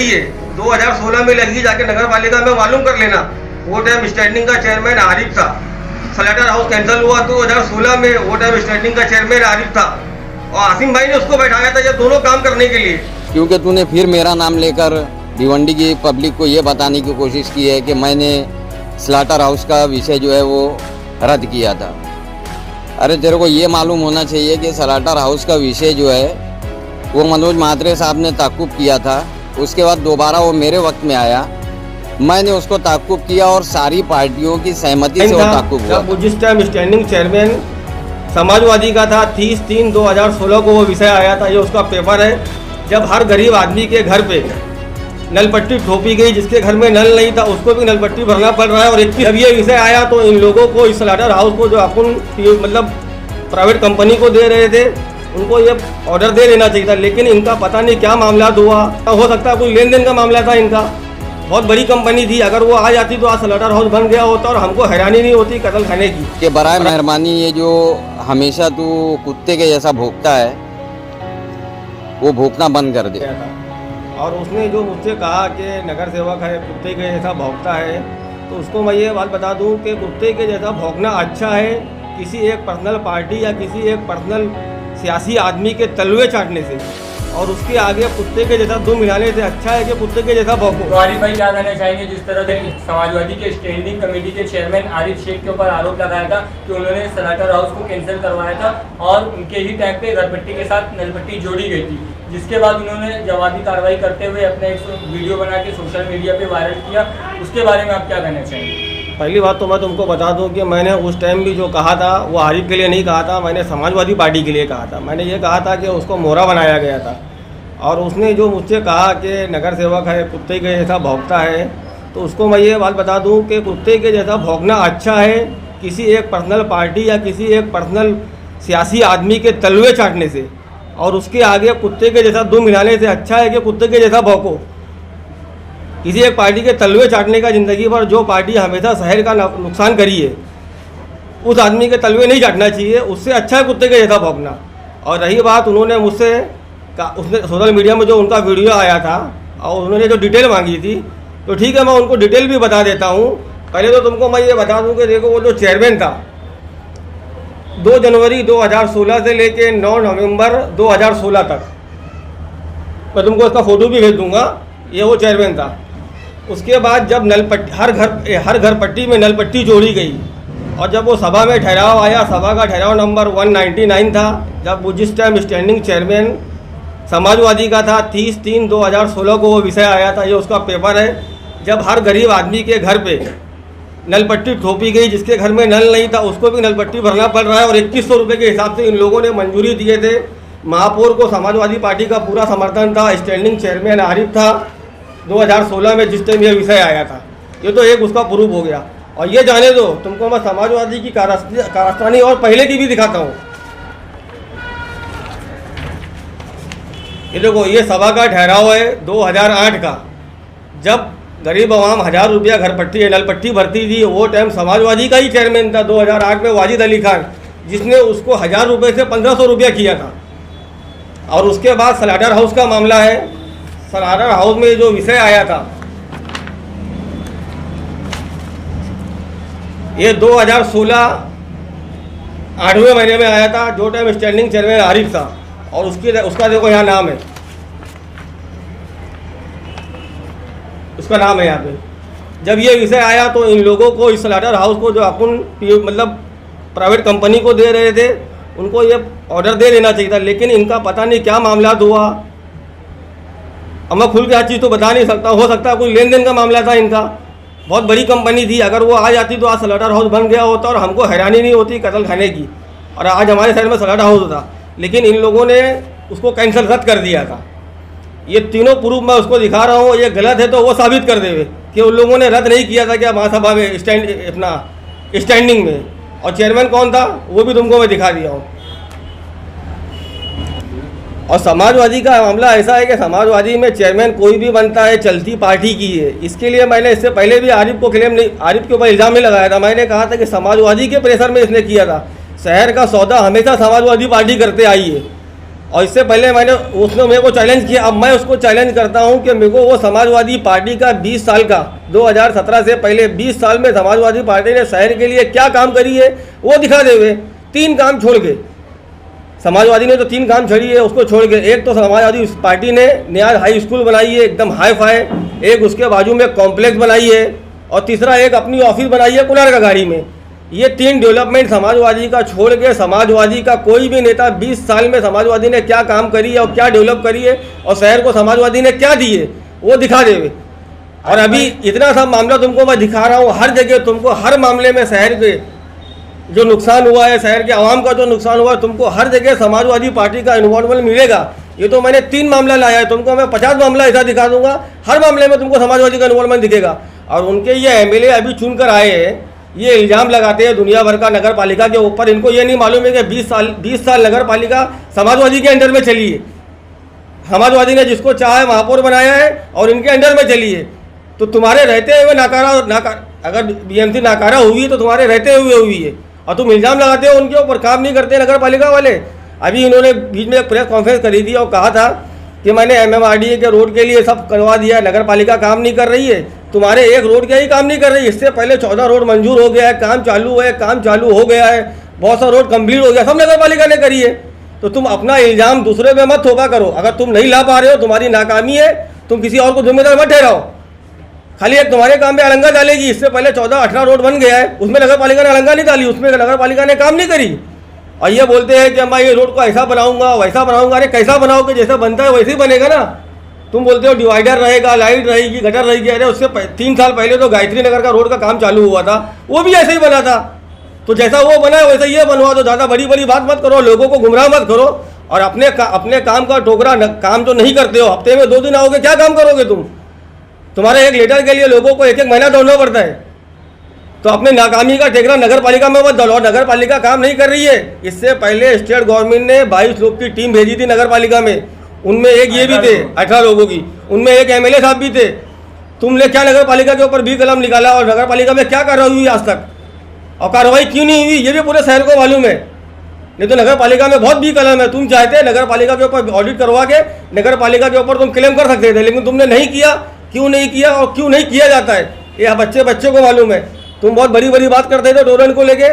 लगी है 2016 में लगी, जाके नगर पालिका में मालूम कर लेना। वो टाइम स्टैंडिंग का चेयरमैन आरिफ था। स्लैटर हाउस कैंसिल हुआ 2016 में, वो टाइम स्टैंडिंग का चेयरमैन आरिफ था और आसिम भाई ने उसको बैठाया था ये दोनों काम करने के लिए। क्योंकि तूने फिर मेरा नाम लेकर भिवंडी की पब्लिक को ये बताने की कोशिश की है कि मैंने स्लैटर हाउस का विषय जो है वो रद्द किया था। अरे तेरे को ये मालूम होना चाहिए कि स्लैटर हाउस का विषय जो है वो मनोज म्हात्रे साहब ने ताक़ुब किया था। उसके बाद दोबारा वो मेरे वक्त में आया, मैंने उसको ताक़ुब किया और सारी पार्टियों की सहमति से वो ताक़ुब हुआ। जिस टाइम स्टैंडिंग चेयरमैन समाजवादी का था 30/3/2016 को वो विषय आया था, ये उसका पेपर है। जब हर गरीब आदमी के घर पे नल पट्टी ठोपी गई, जिसके घर में नल नहीं था उसको भी नल पट्टी भरना पड़ रहा है। और जब ये विषय आया तो इन लोगों को इस स्लैटर हाउस को जो अपन मतलब प्राइवेट कंपनी को दे रहे थे उनको ये ऑर्डर दे लेना चाहिए था, लेकिन इनका पता नहीं क्या मामला हुआ। हो सकता है कोई लेन देन का मामला था इनका। बहुत बड़ी कंपनी थी, अगर वो आ जाती तो आज स्लैटर हाउस बन गया होता और हमको हैरानी नहीं होती कत्ल खाने की। कि बराए मेहरबानी ये जो हमेशा तू कुत्ते के जैसा भौंकता है वो भौंकना बंद कर दे। और उसने जो मुझसे कहा कि नगर सेवक है कुत्ते के जैसा भौंकता है, तो उसको मैं ये बात बता दूं कि कुत्ते के जैसा भौंकना अच्छा है किसी एक पर्सनल पार्टी या किसी एक पर्सनल सियासी आदमी के तलवे चाटने से, और उसके आगे कुत्ते के जैसा दुम मिलाने से अच्छा है कि कुत्ते के जैसा भौंको। तो आरिफ भाई क्या कहना चाहेंगे जिस तरह से समाजवादी के स्टैंडिंग कमेटी के चेयरमैन आरिफ शेख के ऊपर आरोप लगाया था कि उन्होंने स्लैटर हाउस को कैंसिल करवाया था और उनके ही टैग पे घरपट्टी के साथ नलपट्टी जोड़ी गई थी, जिसके बाद उन्होंने जवाबी कार्रवाई करते हुए अपना एक वीडियो बना के सोशल मीडिया पे वायरल किया, उसके बारे में आप क्या कहना चाहेंगे? पहली बात तो मैं तुमको बता दूं कि मैंने उस टाइम भी जो कहा था वो आरिफ के लिए नहीं कहा था, मैंने समाजवादी पार्टी के लिए कहा था। मैंने ये कहा था कि उसको मोहरा बनाया गया था, और उसने जो मुझसे कहा कि नगर सेवक है कुत्ते के जैसा भौंकता है, तो उसको मैं ये बात बता दूं कि कुत्ते के जैसा भौंकना अच्छा है किसी एक पर्सनल पार्टी या किसी एक पर्सनल सियासी आदमी के तलवे चाटने से, और उसके आगे कुत्ते के जैसा दुम मिलाने से अच्छा है कि कुत्ते के जैसा भौंको। किसी एक पार्टी के तलवे चाटने का ज़िंदगी भर जो पार्टी हमेशा शहर का नुकसान करी है उस आदमी के तलवे नहीं चाटना चाहिए, उससे अच्छा है कुत्ते के जैसा भौंकना। और रही बात उन्होंने मुझसे उसने सोशल मीडिया में जो उनका वीडियो आया था और उन्होंने जो डिटेल मांगी थी, तो ठीक है मैं उनको डिटेल भी बता देता हूँ। पहले तो तुमको मैं ये बता दूँ कि देखो वो जो चेयरमैन था 2 जनवरी 2016 से लेके 9 नवंबर 2016 तक, मैं तुमको इसका फ़ोटो भी भेज दूँगा, ये वो चेयरमैन था। उसके बाद जब नलपट्टी हर घर पट्टी में नलपट्टी जोड़ी गई और जब वो सभा में ठहराव आया, सभा का ठहराव नंबर 199 था, जब वो जिस टाइम स्टैंडिंग चेयरमैन समाजवादी का था 30/3/2016 को वो विषय आया था, ये उसका पेपर है। जब हर गरीब आदमी के घर पे नलपट्टी ठोपी गई, जिसके घर में नल नहीं था उसको भी नलपट्टी भरना पड़ रहा है, और 2100 रुपये के हिसाब से इन लोगों ने मंजूरी दिए थे। महापौर को समाजवादी पार्टी का पूरा समर्थन था, स्टैंडिंग चेयरमैन आरिफ था 2016 में जिस टाइम ये विषय आया था। ये तो एक उसका प्रूफ हो गया। और ये जाने दो तुमको मैं समाजवादी की कारस्तानी और पहले की भी दिखाता हूँ। ये देखो ये सभा का ठहराव है 2008 का, जब गरीब आवाम 1000 रुपया घरपट्टी नलपट्टी भरती थी, वो टाइम समाजवादी का ही चेयरमैन था 2008 में वाजिद अली खान, जिसने उसको 1000 रुपये से 1500 रुपया किया था। और उसके बाद स्लैटर हाउस का मामला है। स्लैटर हाउस में जो विषय आया था ये 2016 8वें महीने में आया था, जो टाइम स्टैंडिंग चेयरमैन आरिफ था, और उसका देखो यहाँ नाम है, उसका नाम है यहाँ पे। जब ये विषय आया तो इन लोगों को इस स्लैटर हाउस को जो अपन मतलब प्राइवेट कंपनी को दे रहे थे उनको ये ऑर्डर दे लेना चाहिए था, लेकिन इनका पता नहीं क्या मामला हुआ। अब मैं खुल के हर चीज़ तो बता नहीं सकता, हो सकता है कोई लेन देन का मामला था इनका। बहुत बड़ी कंपनी थी, अगर वो आ जाती तो आज स्लैटर हाउस बन गया होता और हमको हैरानी नहीं होती कत्ल खाने की, और आज हमारे शहर में स्लैटर हाउस था, लेकिन इन लोगों ने उसको कैंसिल रद्द कर दिया था। ये तीनों प्रूफ मैं उसको दिखा रहा हूँ, ये गलत है तो वो साबित कर देवे कि उन लोगों ने रद्द नहीं किया था क्या महासभा में स्टैंडिंग में, और चेयरमैन कौन था वो भी तुमको मैं दिखा दिया हूँ। और समाजवादी का मामला ऐसा है कि समाजवादी में चेयरमैन कोई भी बनता है चलती पार्टी की है। इसके लिए मैंने इससे पहले भी आरिफ के ऊपर इल्ज़ाम नहीं लगाया था। मैंने कहा था कि समाजवादी के प्रेशर में इसने किया था। शहर का सौदा हमेशा समाजवादी पार्टी करते आई है, और इससे पहले मैंने उसने मेरे को चैलेंज किया। अब मैं उसको चैलेंज करता हूं कि मेरे को वो समाजवादी पार्टी का 20 साल का 2017 से पहले 20 साल में समाजवादी पार्टी ने शहर के लिए क्या काम करी है वो दिखा देवे। 3 काम छोड़ के, समाजवादी ने तो 3 काम छड़ी है उसको छोड़ के। एक तो समाजवादी पार्टी ने नया हाई स्कूल बनाई है एकदम हाई फाई, एक उसके बाजू में कॉम्प्लेक्स बनाई है, और तीसरा एक अपनी ऑफिस बनाई है कुलार का गाड़ी में। ये 3 डेवलपमेंट समाजवादी का छोड़ के समाजवादी का कोई भी नेता 20 साल में समाजवादी ने क्या काम करी है और क्या डेवलप करी है और शहर को समाजवादी ने क्या दी है वो दिखा देवे। और अभी इतना सा मामला तुमको मैं दिखा रहा हूँ, हर जगह तुमको हर मामले में शहर के जो नुकसान हुआ है, शहर के आवाम का जो नुकसान हुआ है, तुमको हर जगह समाजवादी पार्टी का इन्वॉल्वमेंट मिलेगा। ये तो मैंने 3 मामला लाया है, तुमको मैं 50 मामला ऐसा दिखा दूंगा, हर मामले में तुमको समाजवादी का इन्वॉल्वमेंट दिखेगा। और उनके ये एमएलए अभी चुन कर आए हैं, ये इल्ज़ाम लगाते हैं दुनिया भर का नगर पालिका के ऊपर। इनको ये नहीं मालूम है कि 20 साल नगर पालिका समाजवादी के अंडर में चली है। समाजवादी ने जिसको चाहे महापौर बनाया है और इनके अंडर में चली है। तो तुम्हारे रहते हुए अगर बीएमसी नाकारा हुई तो तुम्हारे रहते हुए हुई है, और तुम इल्ज़ाम लगाते हो उनके ऊपर, काम नहीं करते नगर पालिका वाले। अभी इन्होंने बीच में एक प्रेस कॉन्फ्रेंस करी थी और कहा था कि मैंने एमएमआरडीए के रोड के लिए सब करवा दिया, नगर पालिका काम नहीं कर रही है। तुम्हारे एक रोड का ही काम नहीं कर रही, इससे पहले 14 रोड मंजूर हो गया है, काम चालू हो गया है, बहुत सा रोड कंप्लीट हो गया, सब नगर पालिका ने करी है। तो तुम अपना इल्ज़ाम दूसरे पे मत थोपा करो। अगर तुम नहीं ला पा रहे हो, तुम्हारी नाकामी है, तुम किसी और को जिम्मेदार मत ठहराओ। खाली एक तुम्हारे काम में अलंगा डालेगी। इससे पहले 14-18 रोड बन गया है, उसमें नगर पालिका ने अलंगा नहीं डाली, उसमें नगर पालिका ने काम नहीं करी। और ये बोलते हैं कि मैं ये रोड को ऐसा बनाऊंगा वैसा बनाऊंगा। अरे कैसा बनाओगे, जैसा बनता है वैसे ही बनेगा ना। तुम बोलते हो डिवाइडर रहेगा, लाइट रहेगी, गटर रहेगी। अरे उससे 3 साल पहले तो गायत्री नगर का रोड का काम चालू हुआ था, वो भी ऐसे ही बना था। तो जैसा वो बना है वैसे ये बनवा दो। ज़्यादा बड़ी बड़ी बात मत करो, लोगों को गुमराह मत करो, और अपने काम का टोकरा काम तो नहीं करते हो। हफ्ते में 2 दिन आओगे, क्या काम करोगे तुम? तुम्हारे एक लेटर के लिए लोगों को 1-1 महीना दौड़ना पड़ता है। तो अपने नाकामी का ठेकरा नगर पालिका में मत डालो। नगर पालिका काम नहीं कर रही है। इससे पहले स्टेट गवर्नमेंट ने 22 लोग की टीम भेजी थी नगर पालिका में, उनमें एक ये भी थे 18 लोगों की, उनमें एक एमएलए साहब भी थे। तुमने क्या नगर पालिका के ऊपर भी कलम निकाला, और नगर पालिका में क्या कार्रवाई हुई आज तक, और कार्रवाई क्यों नहीं हुई ये भी पूरे शहर को मालूम है। नहीं तो नगर पालिका में बहुत भी कलम है। तुम चाहते नगर पालिका के ऊपर ऑडिट करवा के नगर पालिका के ऊपर तुम क्लेम कर सकते थे, लेकिन तुमने नहीं किया। क्यों नहीं किया और क्यों नहीं किया जाता है ये बच्चे को मालूम है। तुम बहुत बड़ी बड़ी बात करते थे टोरेंट को लेके,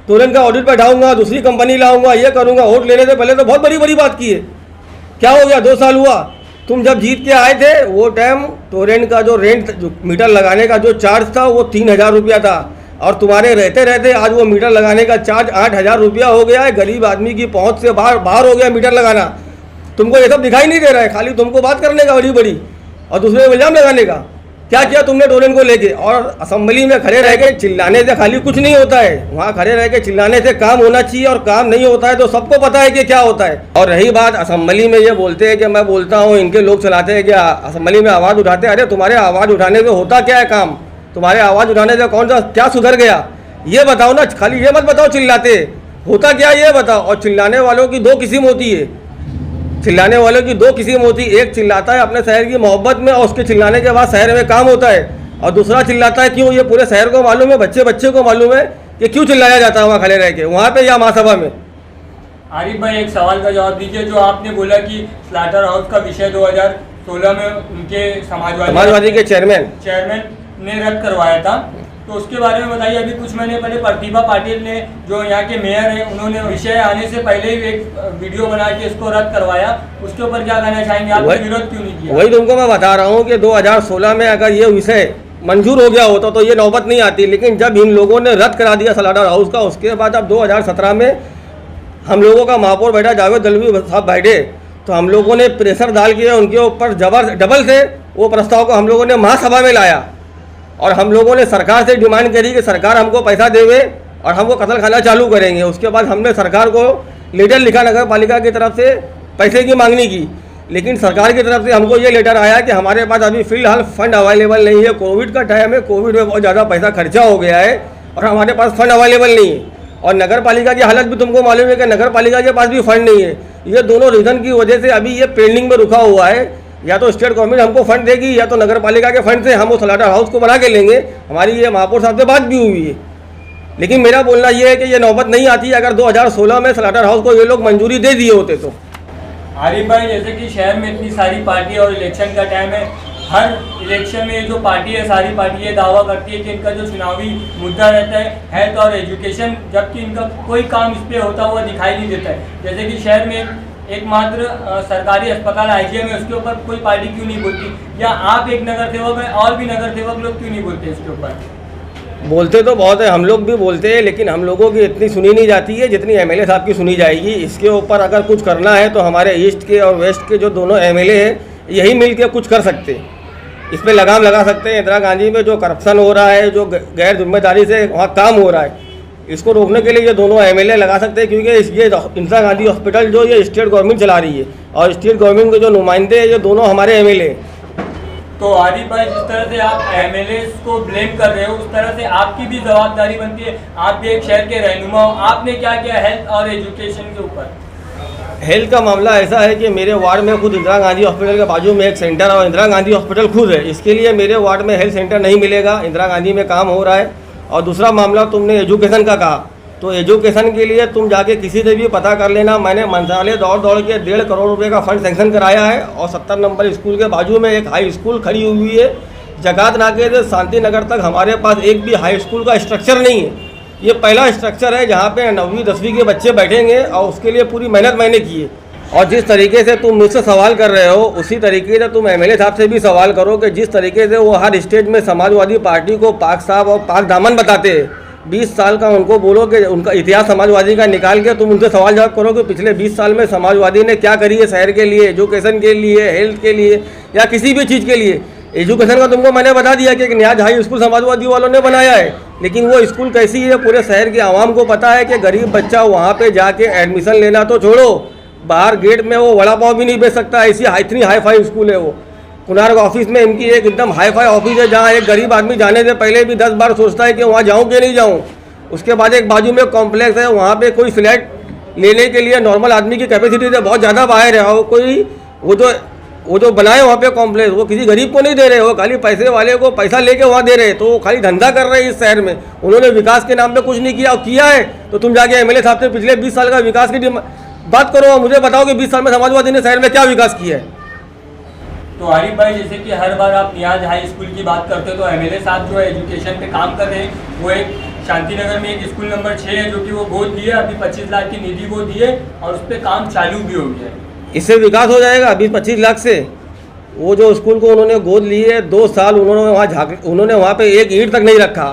टोरेंट का ऑडिट बैठाऊंगा, दूसरी कंपनी लाऊंगा, ये करूंगा। वोट लेने से पहले तो बहुत बड़ी बड़ी बात की है। क्या हो गया, 2 साल हुआ। तुम जब जीत के आए थे वो टाइम टोरेंट का जो रेंट, जो मीटर लगाने का जो चार्ज था वो 3000 रुपया था, और तुम्हारे रहते रहते आज वो मीटर लगाने का चार्ज 8000 रुपया हो गया है। गरीब आदमी की पहुंच से बाहर हो गया मीटर लगाना। तुमको ये सब दिखाई नहीं दे रहा है, खाली तुमको बात करने का बड़ी बड़ी और दूसरे को इल्जाम लगाने का। क्या किया तुमने टोरेंट को लेके? और असेंबली में खड़े रह के चिल्लाने से खाली कुछ नहीं होता है। वहाँ खड़े रह के चिल्लाने से काम होना चाहिए, और काम नहीं होता है तो सबको पता है कि क्या होता है। और रही बात असेंबली में, ये बोलते हैं कि मैं बोलता हूँ, इनके लोग चलाते हैं कि असेंबली में आवाज़ उठाते हैं। अरे तुम्हारे आवाज़ उठाने से होता क्या है काम? तुम्हारे आवाज़ उठाने से कौन सा क्या सुधर गया ये बताओ ना। खाली ये मत बताओ चिल्लाते, होता क्या ये बताओ। और चिल्लाने वालों की 2 किस्म होती है। चिल्लाने वालों की 2 किस्म होती है। एक चिल्लाता है अपने शहर की मोहब्बत में, और उसके चिल्लाने के बाद शहर में काम होता है। और दूसरा चिल्लाता है क्यों, ये पूरे शहर को मालूम है, बच्चे को मालूम है कि क्यों चिल्लाया जाता है वहाँ खड़े रह के, वहाँ पे या महासभा में। आरिफ भाई, एक सवाल का जवाब दीजिए। जो आपने बोला कि स्लाटर हाउस का विषय 2016 में उनके समाजवादी के चेयरमैन ने रद्द करवाया था, तो उसके बारे में बताइए। अभी कुछ महीने पहले प्रतिभा पाटिल ने, जो यहाँ के मेयर हैं, उन्होंने विषय आने से पहले ही एक वीडियो बना के इसको रद्द करवाया। उसके ऊपर क्या कहना चाहेंगे, आपने विरोध क्यों नहीं किया? वही तुमको मैं बता रहा हूँ कि 2016 में अगर ये विषय मंजूर हो गया होता तो ये नौबत नहीं आती। लेकिन जब इन लोगों ने रद्द करा दिया स्लाटर हाउस का, उसके बाद अब 2017 में हम लोगों का महापौर बैठा, जावेद दलवी साहब बैठे, तो हम लोगों ने प्रेशर डाल के उनके ऊपर डबल से वो प्रस्ताव को हम लोगों ने महासभा में लाया। और हम लोगों ने सरकार से डिमांड करी कि सरकार हमको पैसा देवे और हम वो कत्ल खाना चालू करेंगे। उसके बाद हमने सरकार को लेटर लिखा नगर पालिका की तरफ से पैसे की मांगनी की, लेकिन सरकार की तरफ से हमको ये लेटर आया कि हमारे पास अभी फिलहाल फंड अवेलेबल नहीं है। कोविड का टाइम है, कोविड में बहुत ज़्यादा पैसा खर्चा हो गया है और हमारे पास फंड अवेलेबल नहीं है। और नगर पालिका की हालत भी तुमको मालूम है कि नगर पालिका के पास भी फंड नहीं है। ये दोनों रीज़न की वजह से अभी ये पेंडिंग में रुका हुआ है। या तो स्टेट गवर्नमेंट हमको फंड देगी, या तो नगर पालिका के फंड से हम उस स्लाटर हाउस को बना के लेंगे। हमारी ये महापौर साहब से बात भी हुई है, लेकिन मेरा बोलना ये है कि ये नौबत नहीं आती अगर 2016 में स्लाटर हाउस को ये लोग मंजूरी दे दिए होते तो। आरिफ भाई, जैसे कि शहर में इतनी सारी पार्टी और इलेक्शन का टाइम है, हर इलेक्शन में जो पार्टी है सारी पार्टी ये दावा करती है कि इनका जो चुनावी मुद्दा रहता है हेल्थ और एजुकेशन, जबकि इनका कोई काम इस पर होता हुआ दिखाई नहीं देता है। जैसे कि शहर में एकमात्र सरकारी अस्पताल IGM है, उसके ऊपर कोई पार्टी क्यों नहीं बोलती, या आप एक नगर सेवक हैं और भी नगर सेवक लोग क्यों नहीं बोलते इसके ऊपर? बोलते तो बहुत है, हम लोग भी बोलते हैं, लेकिन हम लोगों की इतनी सुनी नहीं जाती है जितनी MLA साहब की सुनी जाएगी। इसके ऊपर अगर कुछ करना है तो हमारे ईस्ट के और वेस्ट के जो दोनों MLA हैं यही मिल के कुछ कर सकते हैं, इस पर लगाम लगा सकते हैं। इंदिरा गांधी में जो करप्शन हो रहा है, जो गैर जिम्मेदारी से वहाँ काम हो रहा है, इसको रोकने के लिए ये दोनों MLA लगा सकते हैं, क्योंकि ये इंदिरा गांधी हॉस्पिटल जो ये स्टेट गवर्नमेंट चला रही है और स्टेट गवर्नमेंट के जो नुमाइंदे हैं ये दोनों हमारे MLA हैं। तो आरिफ भाई, जिस तरह से आप MLAs को ब्लेम कर रहे हो उस तरह से आपकी भी जवाबदारी बनती है, आप भी एक शहर के रहनुमा हो, आपने क्या किया हेल्थ और एजुकेशन के ऊपर? हेल्थ का मामला ऐसा है कि मेरे वार्ड में खुद इंदिरा गांधी हॉस्पिटल के बाजू में एक सेंटर और इंदिरा गांधी हॉस्पिटल खुद है, इसके लिए मेरे वार्ड में हेल्थ सेंटर नहीं मिलेगा। इंदिरा गांधी में काम हो रहा है। और दूसरा मामला तुमने एजुकेशन का कहा, तो एजुकेशन के लिए तुम जाके किसी से भी पता कर लेना, मैंने मंत्रालय दौड़ के 1.5 करोड़ रुपए का फंड सेंक्शन कराया है और 70 नंबर स्कूल के बाजू में एक हाई स्कूल खड़ी हुई है। जकात नाके से शांति नगर तक हमारे पास एक भी हाई स्कूल का स्ट्रक्चर नहीं है। ये पहला स्ट्रक्चर है जहाँ पे 9वीं 10वीं के बच्चे बैठेंगे और उसके लिए पूरी मेहनत मैंने की है। और जिस तरीके से तुम मुझसे सवाल कर रहे हो उसी तरीके से तुम MLA साहब से भी सवाल करो कि जिस तरीके से वो हर स्टेज में समाजवादी पार्टी को पाक साहब और पाक दामन बताते हैं, 20 साल का उनको बोलो कि उनका इतिहास समाजवादी का निकाल के तुम उनसे सवाल जवाब करो कि पिछले 20 साल में समाजवादी ने क्या करी है शहर के लिए, एजुकेशन के लिए, हेल्थ के लिए या किसी भी चीज़ के लिए। एजुकेशन का तुमको मैंने बता दिया कि एक न्याज हाई स्कूल समाजवादी वालों ने बनाया है, लेकिन वो स्कूल कैसी है पूरे शहर के आवाम को पता है कि गरीब बच्चा वहाँ पे जाके एडमिशन लेना तो छोड़ो, बाहर गेट में वो वड़ा पाव भी नहीं बेच सकता, ऐसी इतनी हाई फाई स्कूल है वो। कुनार ऑफिस में इनकी एक एकदम हाई फाई ऑफिस है जहाँ एक गरीब आदमी जाने से पहले भी 10 बार सोचता है कि वहाँ जाऊँ कि नहीं जाऊँ। उसके बाद एक बाजू में कॉम्प्लेक्स है, वहाँ पे कोई फ्लैट लेने के लिए नॉर्मल आदमी की कैपेसिटी से बहुत ज़्यादा बाहर है। वो जो बनाए वहाँ पे कॉम्प्लेक्स वो किसी गरीब को नहीं दे रहे, वो खाली पैसे वाले को पैसा लेके वहाँ दे रहे, तो वो खाली धंधा कर रहे हैं इस शहर में। उन्होंने विकास के नाम पे कुछ नहीं किया, और किया है तो तुम जाके MLA साहब से पिछले 20 साल का विकास की बात करो, मुझे बताओ कि 20 साल में समाजवादी ने शहर में क्या विकास किया है। तो आरिफ भाई, जैसे कि हर बार आप नियाज हाई स्कूल की बात करते हो तो MLA साहब जो है एजुकेशन पे काम कर रहे हैं, वो एक शांति नगर में एक स्कूल नंबर 6 है जो कि वो गोद दिए, अभी 25 लाख की निधि वो दिए और उस पर काम चालू भी हो गया है। इससे विकास हो जाएगा 20-25 लाख से। वो जो स्कूल को उन्होंने गोद लिए 2 साल उन्होंने वहाँ पे एक ईंट तक नहीं रखा,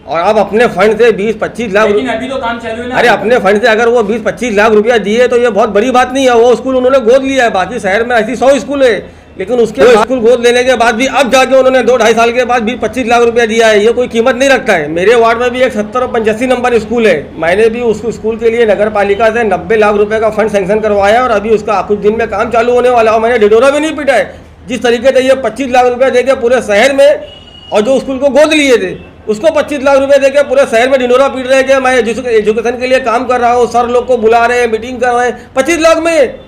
और अब अपने फंड से 20-25 लाख, लेकिन अभी तो काम चालू है ना। अरे अपने फंड से अगर वो 20-25 लाख रुपया दिए तो ये बहुत बड़ी बात नहीं है। वो स्कूल उन्होंने गोद लिया है, बाकी शहर में ऐसी 100 स्कूल है, लेकिन उसके स्कूल गोद लेने के बाद भी अब जाके उन्होंने 2-2.5 साल के बाद 20-25 लाख रुपया दिया है, ये कोई कीमत नहीं रखता है। मेरे वार्ड में भी एक 70 और 85 नंबर स्कूल है, मैंने भी उस स्कूल के लिए नगर पालिका से 90 लाख रुपए का फंड सेंक्शन करवाया और अभी उसका कुछ दिन में काम चालू होने वाला है। मैंने ढिढोरा भी नहीं पीटा है। जिस तरीके से ये 25 लाख रुपये देके पूरे शहर में, और जो स्कूल को गोद लिए थे उसको 25 लाख रुपए देके पूरे शहर में ढिढोरा पीट रहे कि मैं एजुकेशन के लिए काम कर रहा हूँ, सर लोग को बुला रहे हैं, मीटिंग कर रहे हैं। 25 लाख में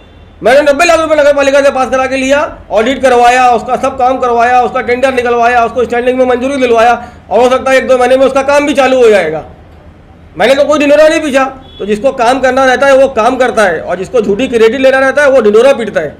मैंने 90 लाख रुपए नगर पालिका से पास करा के लिया, ऑडिट करवाया, उसका सब काम करवाया, उसका टेंडर निकलवाया, उसको स्टैंडिंग में मंजूरी दिलवाया, और हो सकता है 1-2 महीने में उसका काम भी चालू हो जाएगा। मैंने तो कोई ढिढोरा नहीं पीछा। तो जिसको काम करना रहता है वो काम करता है, और जिसको झूठी क्रेडिट लेना रहता है वो ढिढोरा पीटता है।